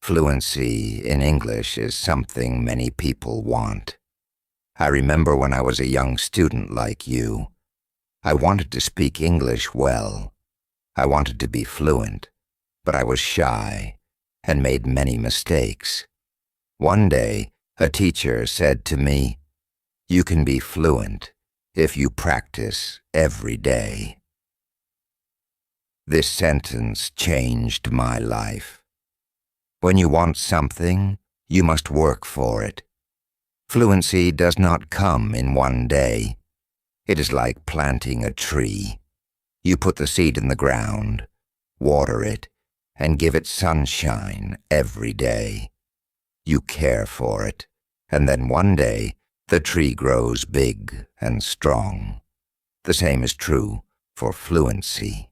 Fluency in English is something many people want. I remember when I was a young student like you, I wanted to speak English well. I wanted to be fluent, but I was shy and made many mistakes. One day, a teacher said to me, "You can be fluent if you practice every day." This sentence changed my life. When you want something, you must work for it. Fluency does not come in one day. It is like planting a tree. You put the seed in the ground, water it, and give it sunshine every day. You care for it, and then one day the tree grows big and strong. The same is true for fluency.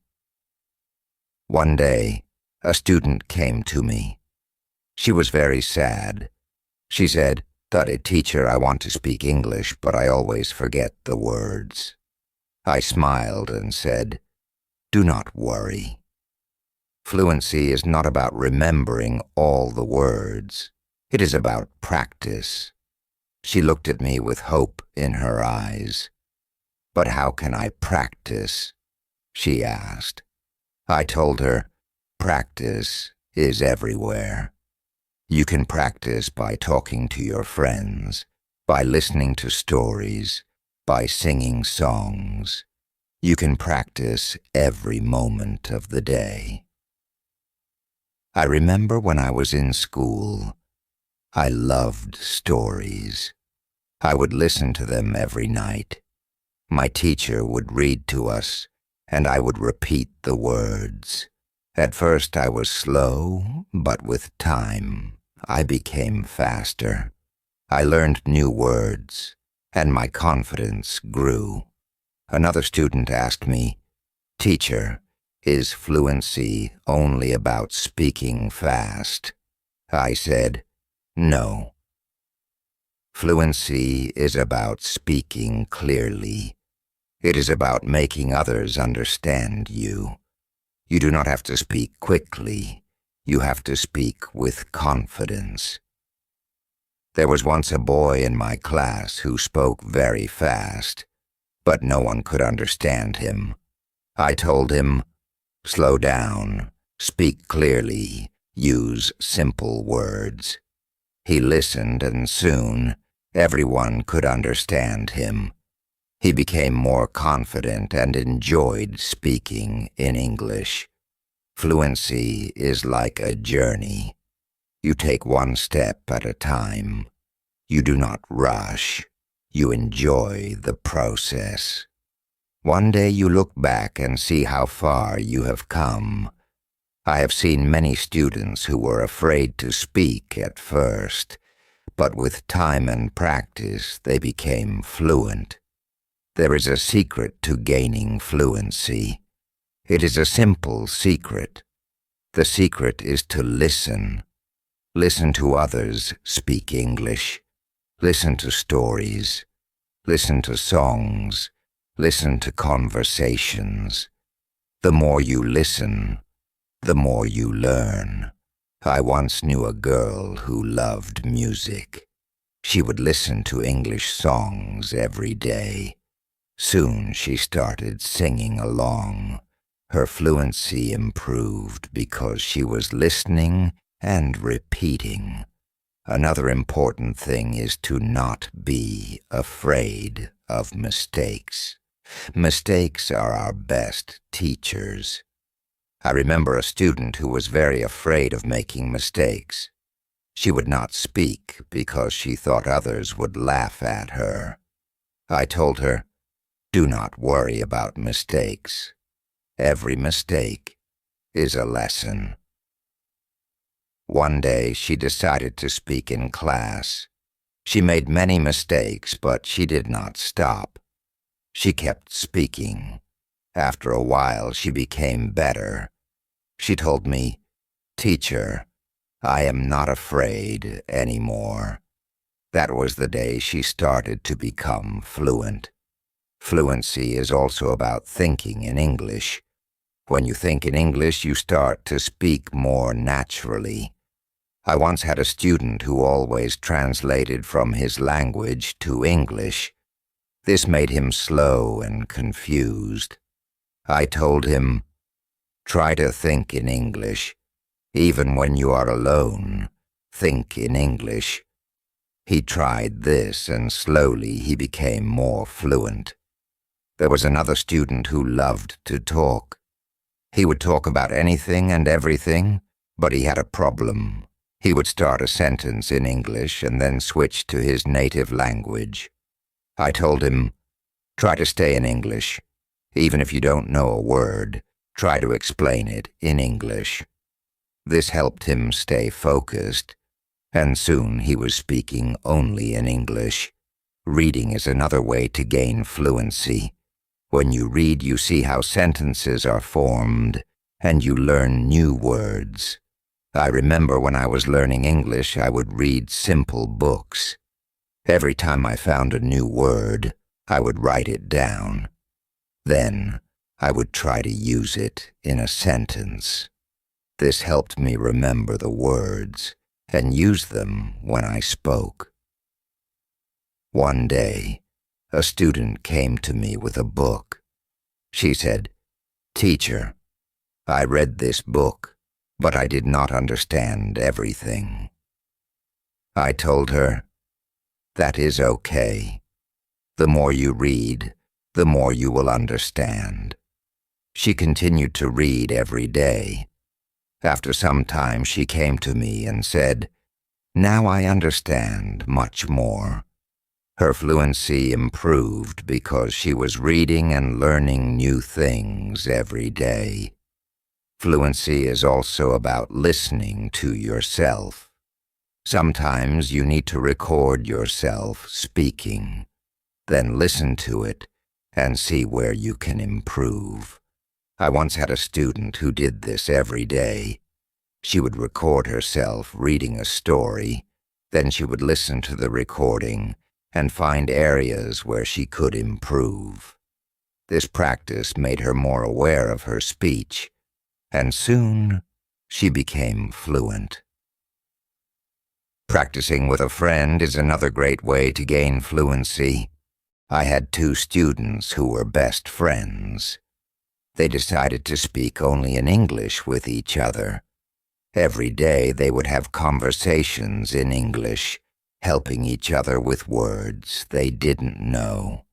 One day, a student came to me. She was very sad. She said, "Daddy teacher, I want to speak English, but I always forget the words." I smiled and said, "Do not worry. Fluency is not about remembering all the words. It is about practice." She looked at me with hope in her eyes. "But how can I practice?" she asked. I told her, practice is everywhere. You can practice by talking to your friends, by listening to stories, by singing songs. You can practice every moment of the day. I remember when I was in school, I loved stories. I would listen to them every night. My teacher would read to us, and I would repeat the words. At first I was slow, but with time, I became faster. I learned new words, and my confidence grew. Another student asked me, "Teacher, is fluency only about speaking fast?" I said, "No. Fluency is about speaking clearly. It is about making others understand you. You do not have to speak quickly. You have to speak with confidence." There was once a boy in my class who spoke very fast, but no one could understand him. I told him, "Slow down, speak clearly, use simple words." He listened, and soon everyone could understand him. He became more confident and enjoyed speaking in English. Fluency is like a journey. You take one step at a time. You do not rush. You enjoy the process. One day you look back and see how far you have come. I have seen many students who were afraid to speak at first, but with time and practice they became fluent. There is a secret to gaining fluency. It is a simple secret. The secret is to listen. Listen to others speak English. Listen to stories. Listen to songs. Listen to conversations. The more you listen, the more you learn. I once knew a girl who loved music. She would listen to English songs every day. Soon she started singing along. Her fluency improved because she was listening and repeating. Another important thing is to not be afraid of mistakes. Mistakes are our best teachers. I remember a student who was very afraid of making mistakes. She would not speak because she thought others would laugh at her. I told her, "Do not worry about mistakes. Every mistake is a lesson." One day she decided to speak in class. She made many mistakes, but she did not stop. She kept speaking. After a while she became better. She told me, "Teacher, I am not afraid anymore." That was the day she started to become fluent. Fluency is also about thinking in English. When you think in English, you start to speak more naturally. I once had a student who always translated from his language to English. This made him slow and confused. I told him, "Try to think in English. Even when you are alone, think in English." He tried this, and slowly he became more fluent. There was another student who loved to talk. He would talk about anything and everything, but he had a problem. He would start a sentence in English and then switch to his native language. I told him, "Try to stay in English. Even if you don't know a word, try to explain it in English." This helped him stay focused, and soon he was speaking only in English. Reading is another way to gain fluency. When you read, you see how sentences are formed, and you learn new words. I remember when I was learning English, I would read simple books. Every time I found a new word, I would write it down. Then, I would try to use it in a sentence. This helped me remember the words and use them when I spoke. One day, a student came to me with a book. She said, "Teacher, I read this book, but I did not understand everything." I told her, "That is okay. The more you read, the more you will understand." She continued to read every day. After some time, she came to me and said, "Now I understand much more." Her fluency improved because she was reading and learning new things every day. Fluency is also about listening to yourself. Sometimes you need to record yourself speaking, then listen to it and see where you can improve. I once had a student who did this every day. She would record herself reading a story, then she would listen to the recording and find areas where she could improve. This practice made her more aware of her speech, and soon she became fluent. Practicing with a friend is another great way to gain fluency. I had two students who were best friends. They decided to speak only in English with each other. Every day they would have conversations in English, helping each other with words they didn't know.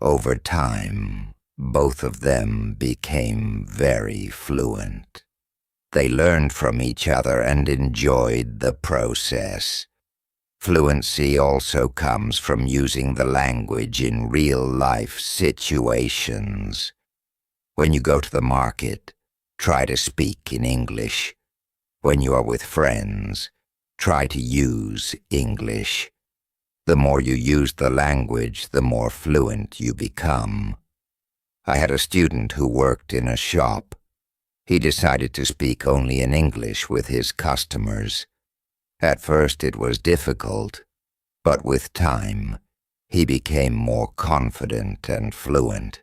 Over time, both of them became very fluent. They learned from each other and enjoyed the process. Fluency also comes from using the language in real-life situations. When you go to the market, try to speak in English. When you are with friends, try to use English. The more you use the language, the more fluent you become. I had a student who worked in a shop. He decided to speak only in English with his customers. At first it was difficult, but with time, he became more confident and fluent.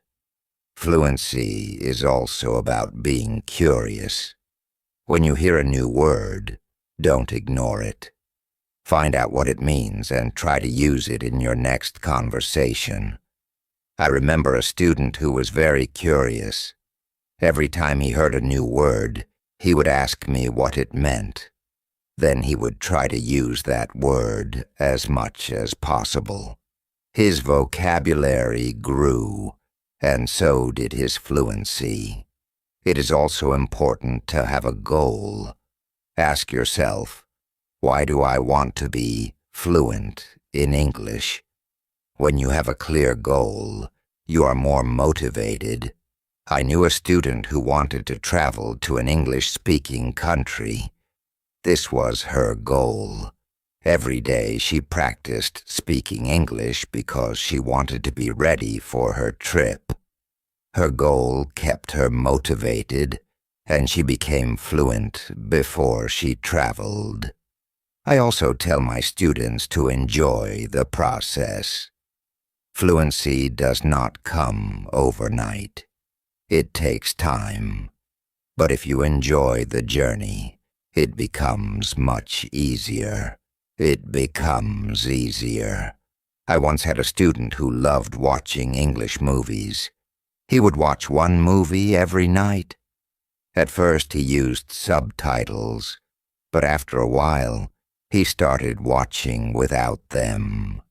Fluency is also about being curious. When you hear a new word, don't ignore it. Find out what it means and try to use it in your next conversation. I remember a student who was very curious. Every time he heard a new word, he would ask me what it meant. Then he would try to use that word as much as possible. His vocabulary grew, and so did his fluency. It is also important to have a goal. Ask yourself, why do I want to be fluent in English? When you have a clear goal, you are more motivated. I knew a student who wanted to travel to an English-speaking country. This was her goal. Every day she practiced speaking English because she wanted to be ready for her trip. Her goal kept her motivated, and she became fluent before she traveled. I also tell my students to enjoy the process. Fluency does not come overnight. It takes time. But if you enjoy the journey, It becomes much easier. It becomes easier. I once had a student who loved watching English movies. He would watch one movie every night. At first he used subtitles, but after a while he started watching without them.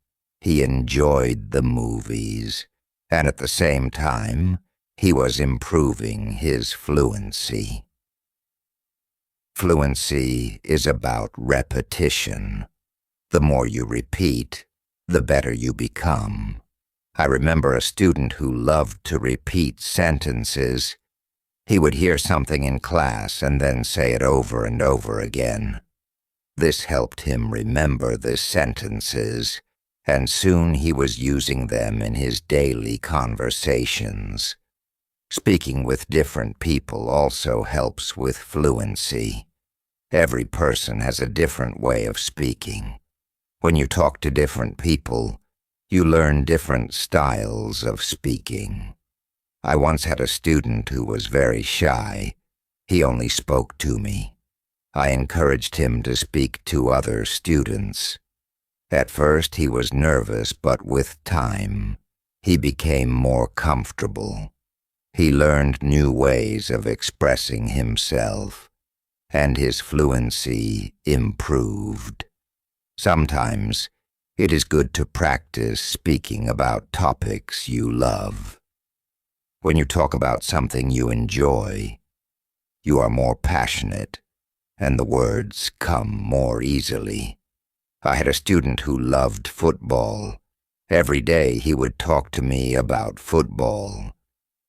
He enjoyed the movies, and at the same time he was improving his fluency. Fluency is about repetition. The more you repeat, the better you become. I remember a student who loved to repeat sentences. He would hear something in class and then say it over and over again. This helped him remember the sentences, and soon he was using them in his daily conversations. Speaking with different people also helps with fluency. Every person has a different way of speaking. When you talk to different people, you learn different styles of speaking. I once had a student who was very shy. He only spoke to me. I encouraged him to speak to other students. At first he was nervous, but with time, he became more comfortable. He learned new ways of expressing himself, and his fluency improved. Sometimes it is good to practice speaking about topics you love. When you talk about something you enjoy, you are more passionate, and the words come more easily. I had a student who loved football. Every day he would talk to me about football.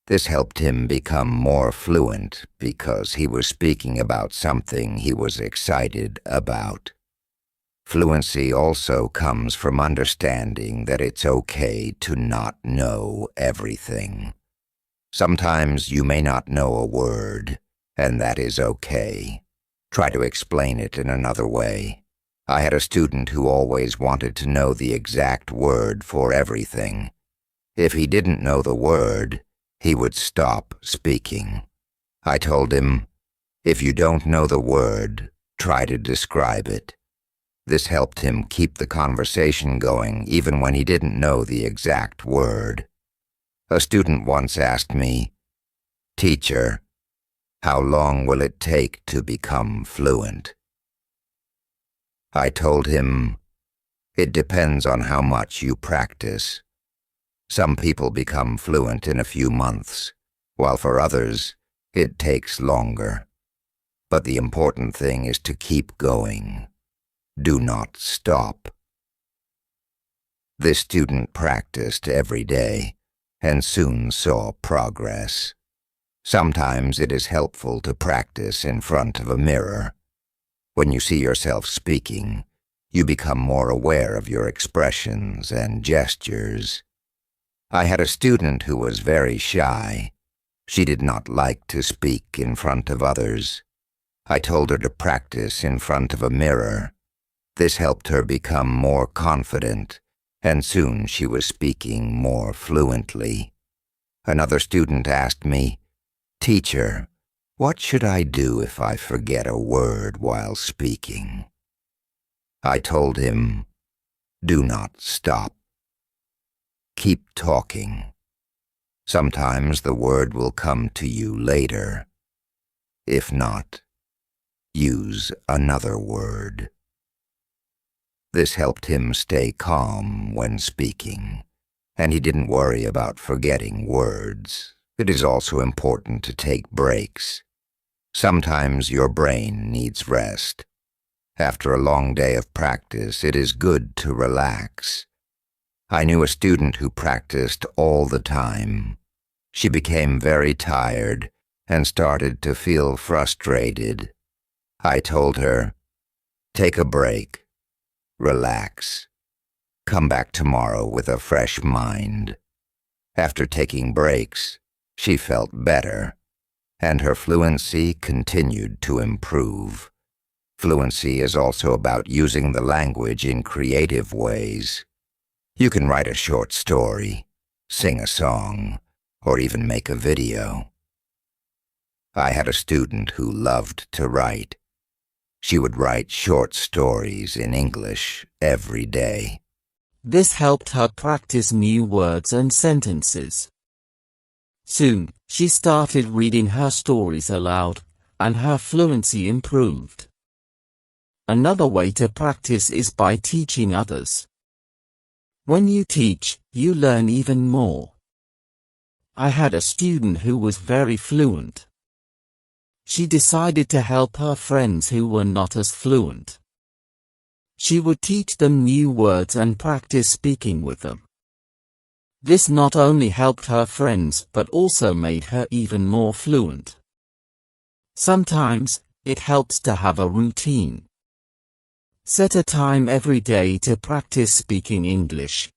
This helped him become more fluent because he was speaking about something he was excited about. Fluency also comes from understanding that it's okay to not know everything. Sometimes you may not know a word, and that is okay. Try to explain it in another way. I had a student who always wanted to know the exact word for everything. If he didn't know the word, he would stop speaking. I told him, if you don't know the word, try to describe it. This helped him keep the conversation going even when he didn't know the exact word. A student once asked me, "Teacher, how long will it take to become fluent?" I told him, it depends on how much you practice. Some people become fluent in a few months, while for others, it takes longer. But the important thing is to keep going. Do not stop. This student practiced every day and soon saw progress. Sometimes it is helpful to practice in front of a mirror. When you see yourself speaking, you become more aware of your expressions and gestures. I had a student who was very shy. She did not like to speak in front of others. I told her to practice in front of a mirror. This helped her become more confident, and soon she was speaking more fluently. Another student asked me, "Teacher, what should I do if I forget a word while speaking?" I told him, do not stop. Keep talking. Sometimes the word will come to you later. If not, use another word. This helped him stay calm when speaking, and he didn't worry about forgetting words. It is also important to take breaks. Sometimes your brain needs rest. After a long day of practice, it is good to relax. I knew a student who practiced all the time. She became very tired and started to feel frustrated. I told her, take a break. Relax. Come back tomorrow with a fresh mind. After taking breaks, she felt better, and her fluency continued to improve. Fluency is also about using the language in creative ways. You can write a short story, sing a song, or even make a video. I had a student who loved to write. She would write short stories in English every day. This helped her practice new words and sentences. Soon, she started reading her stories aloud, and her fluency improved. Another way to practice is by teaching others. When you teach, you learn even more. I had a student who was very fluent. She decided to help her friends who were not as fluent. She would teach them new words and practice speaking with them. This not only helped her friends but also made her even more fluent. Sometimes, it helps to have a routine. Set a time every day to practice speaking English.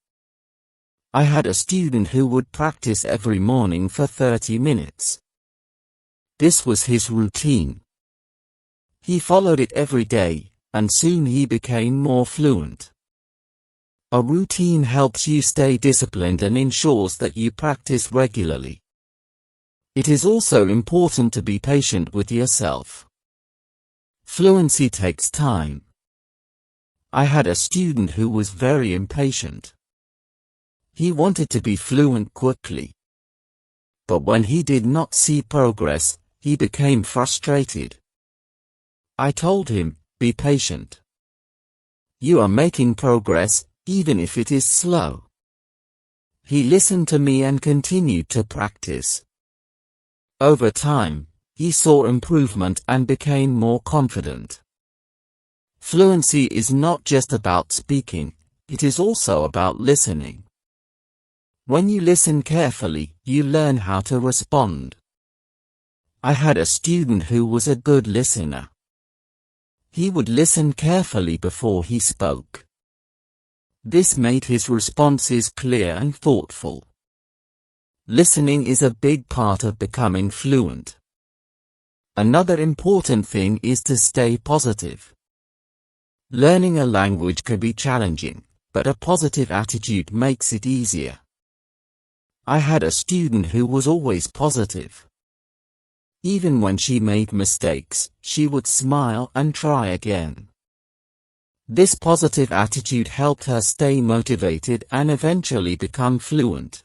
I had a student who would practice every morning for 30 minutes. This was his routine. He followed it every day, and soon he became more fluent. A routine helps you stay disciplined and ensures that you practice regularly. It is also important to be patient with yourself. Fluency takes time. I had a student who was very impatient. He wanted to be fluent quickly. But when he did not see progress, he became frustrated. I told him, "Be patient. You are making progress, even if it is slow." He listened to me and continued to practice. Over time, he saw improvement and became more confident. Fluency is not just about speaking, it is also about listening. When you listen carefully, you learn how to respond. I had a student who was a good listener. He would listen carefully before he spoke. This made his responses clear and thoughtful. Listening is a big part of becoming fluent. Another important thing is to stay positive. Learning a language can be challenging, but a positive attitude makes it easier. I had a student who was always positive. Even when she made mistakes, she would smile and try again. This positive attitude helped her stay motivated and eventually become fluent.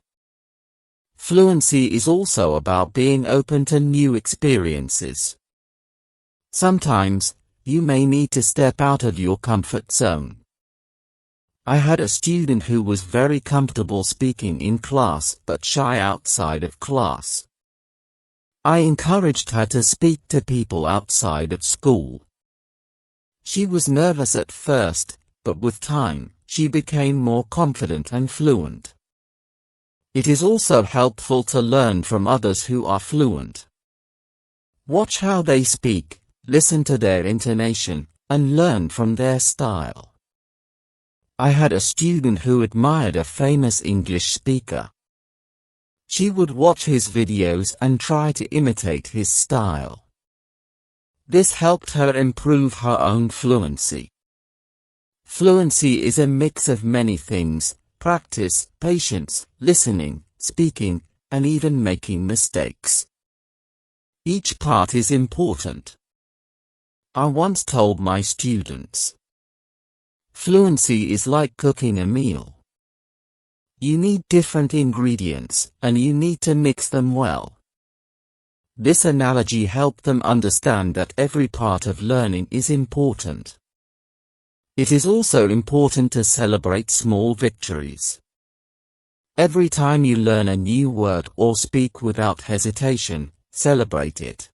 Fluency is also about being open to new experiences. Sometimes, you may need to step out of your comfort zone. I had a student who was very comfortable speaking in class but shy outside of class. I encouraged her to speak to people outside of school. She was nervous at first, but with time, she became more confident and fluent. It is also helpful to learn from others who are fluent. Watch how they speak, listen to their intonation, and learn from their style. I had a student who admired a famous English speaker. She would watch his videos and try to imitate his style. This helped her improve her own fluency. Fluency is a mix of many things: practice, patience, listening, speaking, and even making mistakes. Each part is important. I once told my students, fluency is like cooking a meal. You need different ingredients, and you need to mix them well. This analogy helped them understand that every part of learning is important. It is also important to celebrate small victories. Every time you learn a new word or speak without hesitation, celebrate it.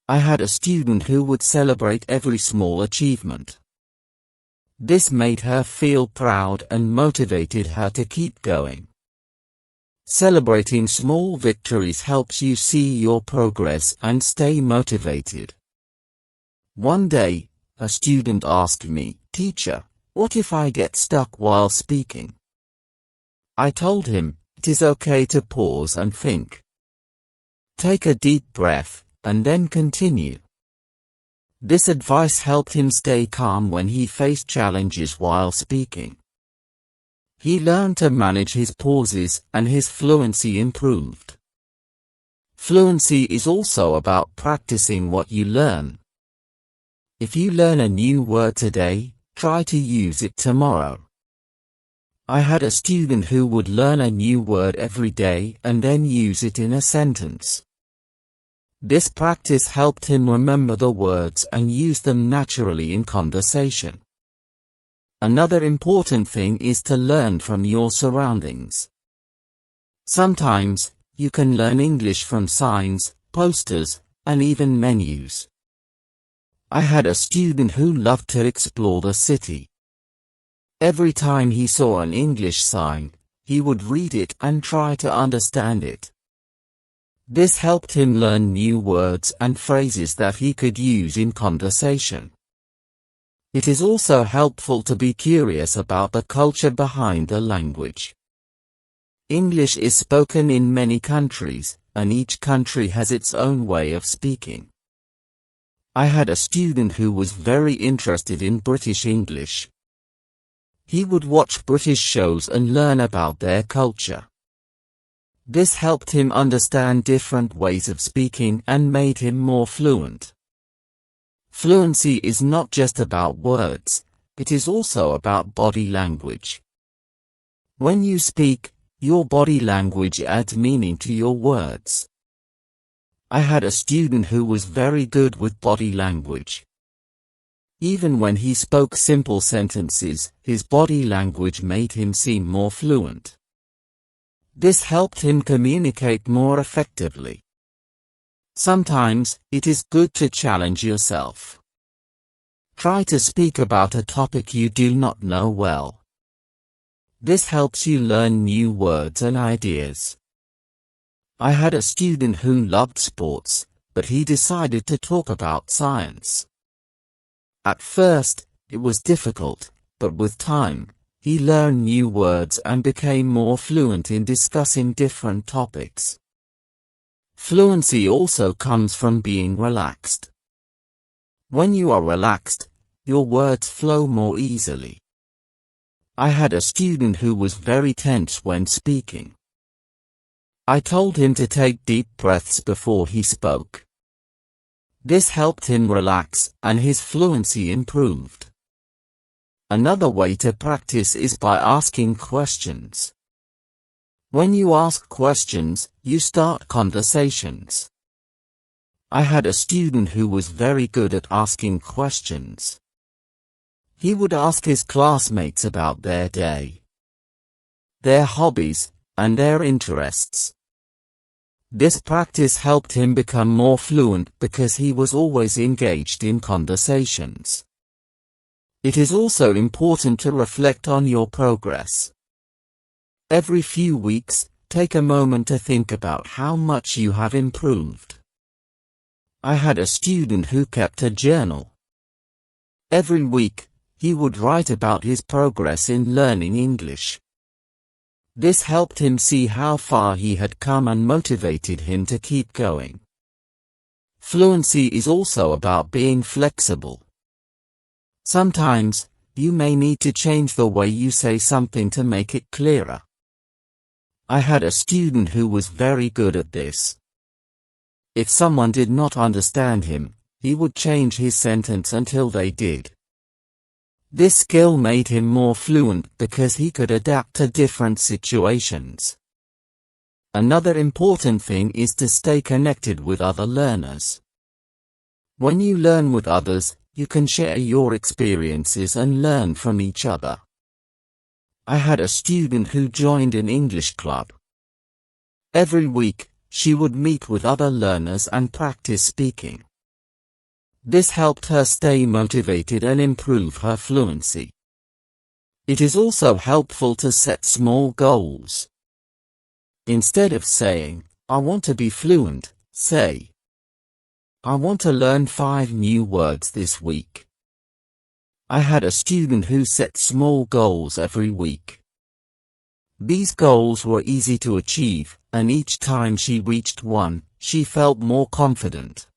I had a student who would celebrate every small achievement. This made her feel proud and motivated her to keep going. Celebrating small victories helps you see your progress and stay motivated. One day, a student asked me, "Teacher, what if I get stuck while speaking?" I told him, it is okay to pause and think. Take a deep breath, and then continue. This advice helped him stay calm when he faced challenges while speaking. He learned to manage his pauses, and his fluency improved. Fluency is also about practicing what you learn. If you learn a new word today, try to use it tomorrow. I had a student who would learn a new word every day and then use it in a sentence. This practice helped him remember the words and use them naturally in conversation. Another important thing is to learn from your surroundings. Sometimes, you can learn English from signs, posters, and even menus. I had a student who loved to explore the city. Every time he saw an English sign, he would read it and try to understand it. This helped him learn new words and phrases that he could use in conversation. It is also helpful to be curious about the culture behind the language. English is spoken in many countries, and each country has its own way of speaking. I had a student who was very interested in British English. He would watch British shows and learn about their culture. This helped him understand different ways of speaking and made him more fluent. Fluency is not just about words, it is also about body language. When you speak, your body language adds meaning to your words. I had a student who was very good with body language. Even when he spoke simple sentences, his body language made him seem more fluent. This helped him communicate more effectively. Sometimes, it is good to challenge yourself. Try to speak about a topic you do not know well. This helps you learn new words and ideas. I had a student who loved sports, but he decided to talk about science. At first, it was difficult, but with time, he learned new words and became more fluent in discussing different topics. Fluency also comes from being relaxed. When you are relaxed, your words flow more easily. I had a student who was very tense when speaking. I told him to take deep breaths before he spoke. This helped him relax and his fluency improved. Another way to practice is by asking questions. When you ask questions, you start conversations. I had a student who was very good at asking questions. He would ask his classmates about their day, their hobbies, and their interests. This practice helped him become more fluent because he was always engaged in conversations. It is also important to reflect on your progress. Every few weeks, take a moment to think about how much you have improved. I had a student who kept a journal. Every week, he would write about his progress in learning English. This helped him see how far he had come and motivated him to keep going. Fluency is also about being flexible. Sometimes, you may need to change the way you say something to make it clearer. I had a student who was very good at this. If someone did not understand him, he would change his sentence until they did. This skill made him more fluent because he could adapt to different situations. Another important thing is to stay connected with other learners. When you learn with others, you can share your experiences and learn from each other. I had a student who joined an English club. Every week, she would meet with other learners and practice speaking. This helped her stay motivated and improve her fluency. It is also helpful to set small goals. Instead of saying, "I want to be fluent," say, "I want to learn 5 new words this week." I had a student who set small goals every week. These goals were easy to achieve, and each time she reached one, she felt more confident.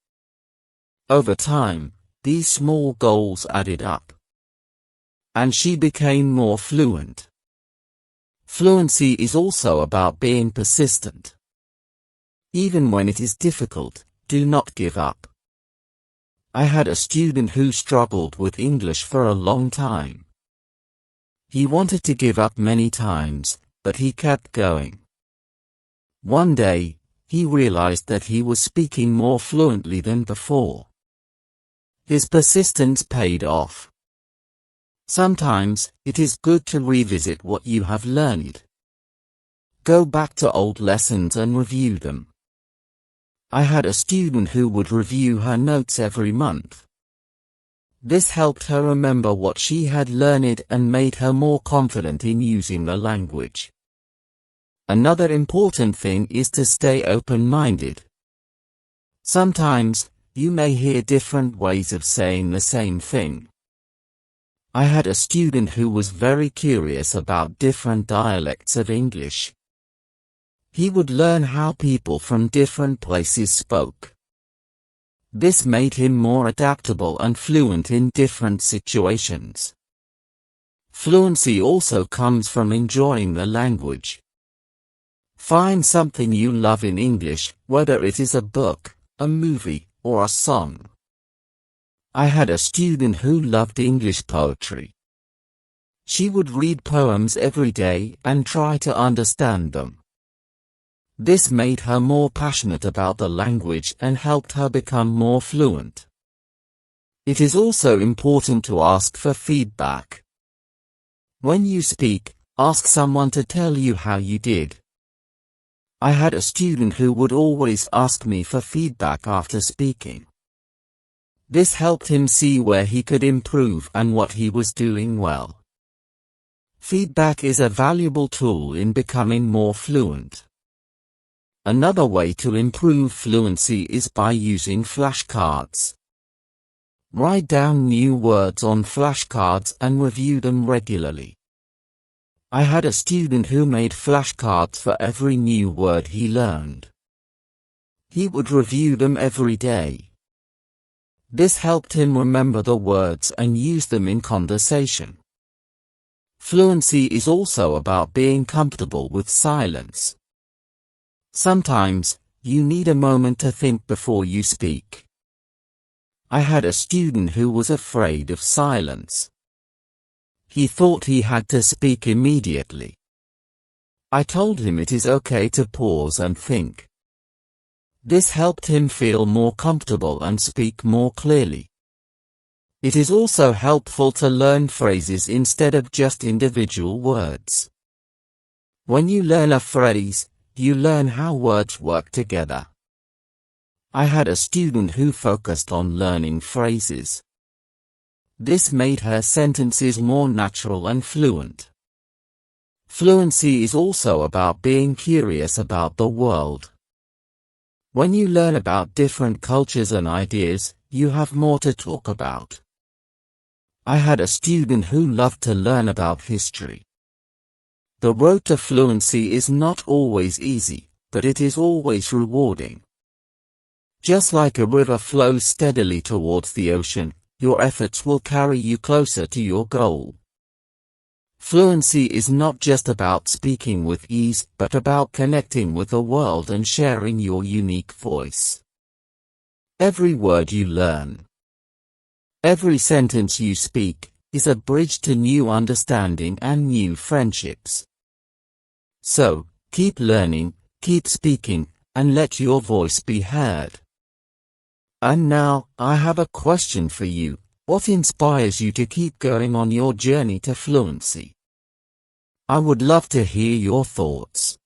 Over time, these small goals added up, and she became more fluent. Fluency is also about being persistent. Even when it is difficult, do not give up. I had a student who struggled with English for a long time. He wanted to give up many times, but he kept going. One day, he realized that he was speaking more fluently than before. His persistence paid off. Sometimes, it is good to revisit what you have learned. Go back to old lessons and review them. I had a student who would review her notes every month. This helped her remember what she had learned and made her more confident in using the language. Another important thing is to stay open-minded. Sometimes, you may hear different ways of saying the same thing. I had a student who was very curious about different dialects of English. He would learn how people from different places spoke. This made him more adaptable and fluent in different situations. Fluency also comes from enjoying the language. Find something you love in English, whether it is a book, a movie, or a song. I had a student who loved English poetry. She would read poems every day and try to understand them. This made her more passionate about the language and helped her become more fluent. It is also important to ask for feedback. When you speak, ask someone to tell you how you did. I had a student who would always ask me for feedback after speaking. This helped him see where he could improve and what he was doing well. Feedback is a valuable tool in becoming more fluent. Another way to improve fluency is by using flashcards. Write down new words on flashcards and review them regularly. I had a student who made flashcards for every new word he learned. He would review them every day. This helped him remember the words and use them in conversation. Fluency is also about being comfortable with silence. Sometimes, you need a moment to think before you speak. I had a student who was afraid of silence. He thought he had to speak immediately. I told him it is okay to pause and think. This helped him feel more comfortable and speak more clearly. It is also helpful to learn phrases instead of just individual words. When you learn a phrase, you learn how words work together. I had a student who focused on learning phrases. This made her sentences more natural and fluent. Fluency is also about being curious about the world. When you learn about different cultures and ideas, you have more to talk about. I had a student who loved to learn about history. The road to fluency is not always easy, but it is always rewarding. Just like a river flows steadily towards the ocean, your efforts will carry you closer to your goal. Fluency is not just about speaking with ease, but about connecting with the world and sharing your unique voice. Every word you learn, every sentence you speak, is a bridge to new understanding and new friendships. So, keep learning, keep speaking, and let your voice be heard. And now, I have a question for you. What inspires you to keep going on your journey to fluency? I would love to hear your thoughts.